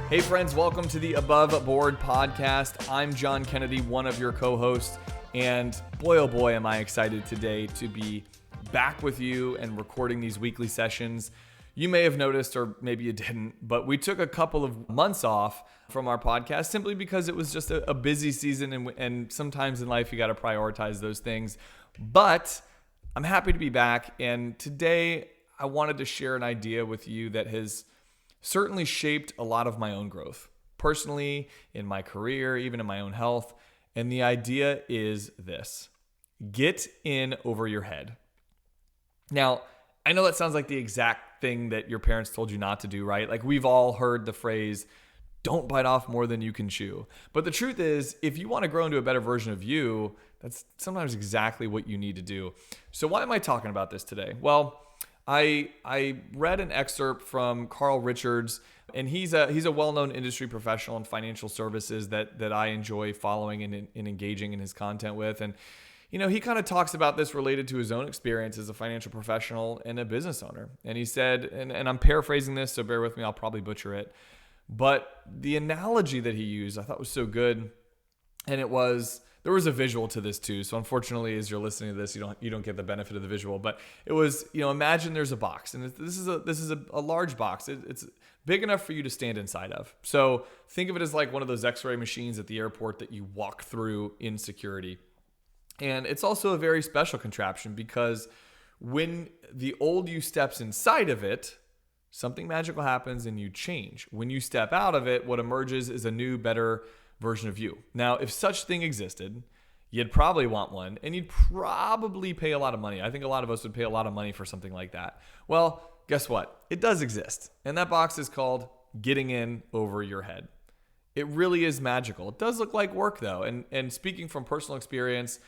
Hey friends, welcome to the Above Board podcast. I'm John Kennedy, one of your co-hosts, and boy oh boy am I excited today to be back with you and recording these weekly sessions. You may have noticed, or maybe you didn't, but we took a couple of months off from our podcast simply because it was just a busy season, and sometimes in life you got to prioritize those things. But I'm happy to be back, and today I wanted to share an idea with you that has certainly shaped a lot of my own growth, personally, in my career, even in my own health. And the idea is this: get in over your head. Now, I know that sounds like the exact thing that your parents told you not to do, right? Like, we've all heard the phrase, don't bite off more than you can chew. But the truth is, if you want to grow into a better version of you, that's sometimes exactly what you need to do. So why am I talking about this today? Well, I read an excerpt from Carl Richards, and he's a well-known industry professional in financial services that I enjoy following and engaging in his content with. And you know, he kind of talks about this related to his own experience as a financial professional and a business owner. And he said, and I'm paraphrasing this, so bear with me, I'll probably butcher it, but the analogy that he used I thought was so good, and there was a visual to this too. So unfortunately, as you're listening to this, you don't get the benefit of the visual. But it was, imagine there's a box, and this is a large box. It's big enough for you to stand inside of. So think of it as like one of those X-ray machines at the airport that you walk through in security. And it's also a very special contraption because when the old you steps inside of it, something magical happens and you change. When you step out of it, what emerges is a new, better version of you. Now, if such thing existed, you'd probably want one, and you'd probably pay a lot of money. I think a lot of us would pay a lot of money for something like that. Well, guess what? It does exist. And that box is called getting in over your head. It really is magical. It does look like work though. And speaking from personal experience,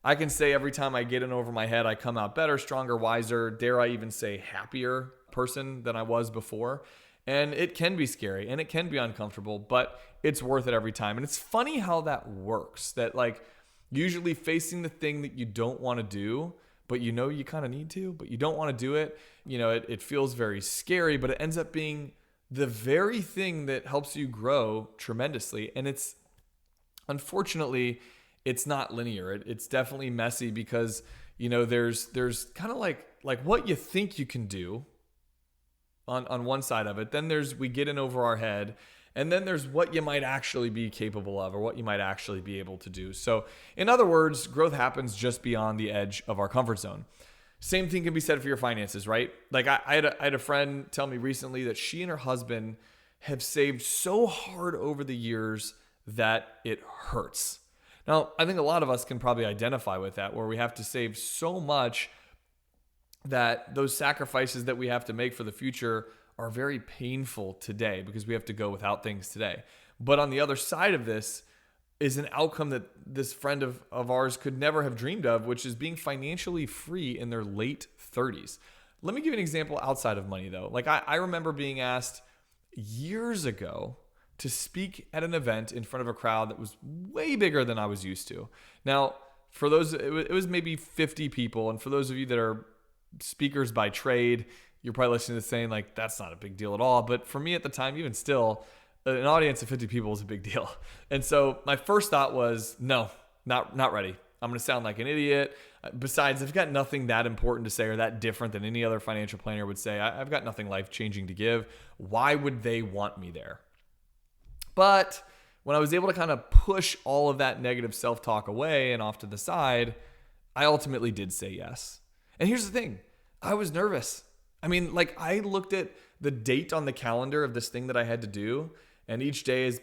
I can say every time I get in over my head, I come out better, stronger, wiser, dare I even say happier person than I was before. And it can be scary and it can be uncomfortable, but it's worth it every time. And it's funny how that works, that like usually facing the thing that you don't want to do, but you know you kind of need to, but you don't want to do it. It feels very scary, but it ends up being the very thing that helps you grow tremendously. And unfortunately, it's not linear. It's definitely messy because, there's kind of like what you think you can do on one side of it. Then we get in over our head, and then there's what you might actually be capable of or what you might actually be able to do. So in other words, growth happens just beyond the edge of our comfort zone. Same thing can be said for your finances, right? Like I had a friend tell me recently that she and her husband have saved so hard over the years that it hurts. Now, I think a lot of us can probably identify with that, where we have to save so much that those sacrifices that we have to make for the future are very painful today because we have to go without things today. But on the other side of this is an outcome that this friend of ours could never have dreamed of, which is being financially free in their late 30s. Let me give you an example outside of money, though. Like I remember being asked years ago to speak at an event in front of a crowd that was way bigger than I was used to. Now, for those, it was maybe 50 people. And for those of you that are speakers by trade, you're probably listening to this saying like, that's not a big deal at all. But for me at the time, even still, an audience of 50 people is a big deal. And so my first thought was, no, not ready. I'm going to sound like an idiot. Besides, I've got nothing that important to say or that different than any other financial planner would say. I've got nothing life-changing to give. Why would they want me there? But when I was able to kind of push all of that negative self-talk away and off to the side, I ultimately did say yes. And here's the thing. I was nervous. I mean, like I looked at the date on the calendar of this thing that I had to do, and each day as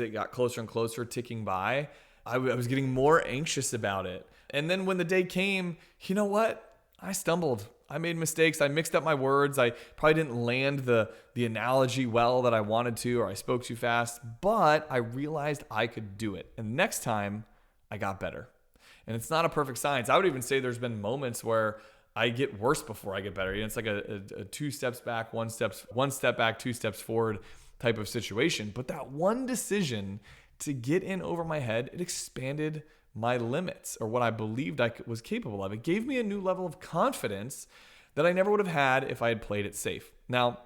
it got closer and closer ticking by, I was getting more anxious about it. And then when the day came, you know what? I stumbled. I made mistakes. I mixed up my words. I probably didn't land the analogy well that I wanted to, or I spoke too fast, but I realized I could do it. And next time I got better. And it's not a perfect science. I would even say there's been moments where I get worse before I get better. It's like a 2 steps back, one step back, 2 steps forward type of situation. But that one decision to get in over my head, it expanded my limits, or what I believed I was capable of. It gave me a new level of confidence that I never would have had if I had played it safe. Now,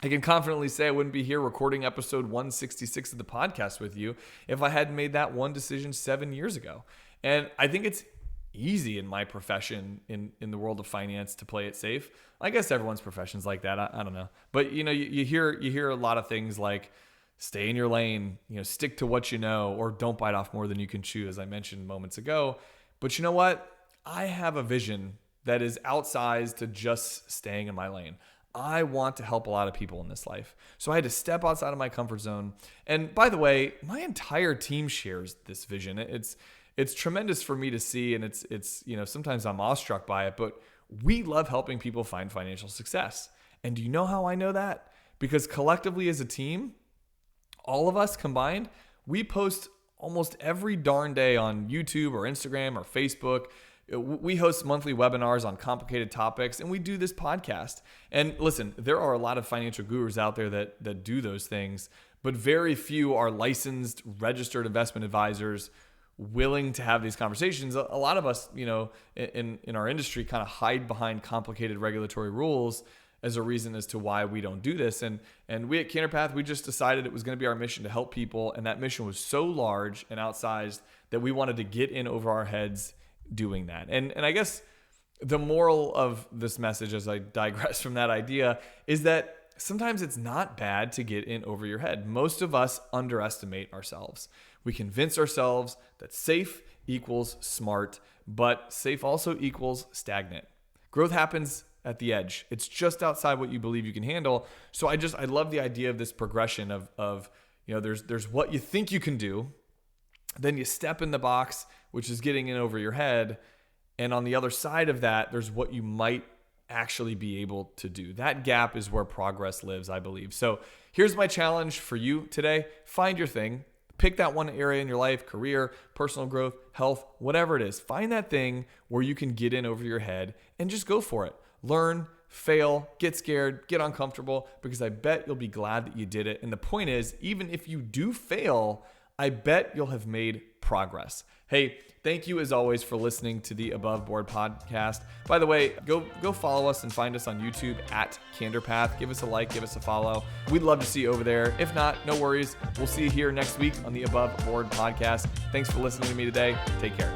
I can confidently say I wouldn't be here recording episode 166 of the podcast with you if I hadn't made that one decision 7 years ago. And I think it's easy in my profession, in the world of finance, to play it safe. I guess everyone's profession's like that. I don't know. But you hear a lot of things like stay in your lane, stick to what you know, or don't bite off more than you can chew, as I mentioned moments ago. But you know what? I have a vision that is outsized to just staying in my lane. I want to help a lot of people in this life. So I had to step outside of my comfort zone. And by the way, my entire team shares this vision. It's tremendous for me to see, and it's sometimes I'm awestruck by it, but we love helping people find financial success. And do you know how I know that? Because collectively as a team, all of us combined, we post almost every darn day on YouTube or Instagram or Facebook. We host monthly webinars on complicated topics, and we do this podcast. And listen, there are a lot of financial gurus out there that do those things, but very few are licensed, registered investment advisors willing to have these conversations. A lot of us, in our industry kind of hide behind complicated regulatory rules as a reason as to why we don't do this. And we at CandorPath, we just decided it was going to be our mission to help people. And that mission was so large and outsized that we wanted to get in over our heads doing that. And I guess the moral of this message, as I digress from that idea, is that sometimes it's not bad to get in over your head. Most of us underestimate ourselves. We convince ourselves that safe equals smart, but safe also equals stagnant. Growth happens at the edge. It's just outside what you believe you can handle. So I love the idea of this progression of there's what you think you can do, then you step in the box, which is getting in over your head, and on the other side of that, there's what you might actually be able to do. That gap is where progress lives, I believe. So here's my challenge for you today. Find your thing. Pick that one area in your life, career, personal growth, health, whatever it is. Find that thing where you can get in over your head and just go for it. Learn, fail, get scared, get uncomfortable, because I bet you'll be glad that you did it. And the point is, even if you do fail, I bet you'll have made progress. Hey, thank you as always for listening to the Above Board podcast. By the way, go follow us and find us on YouTube at CandorPath. Give us a like, give us a follow. We'd love to see you over there. If not, no worries. We'll see you here next week on the Above Board podcast. Thanks for listening to me today. Take care.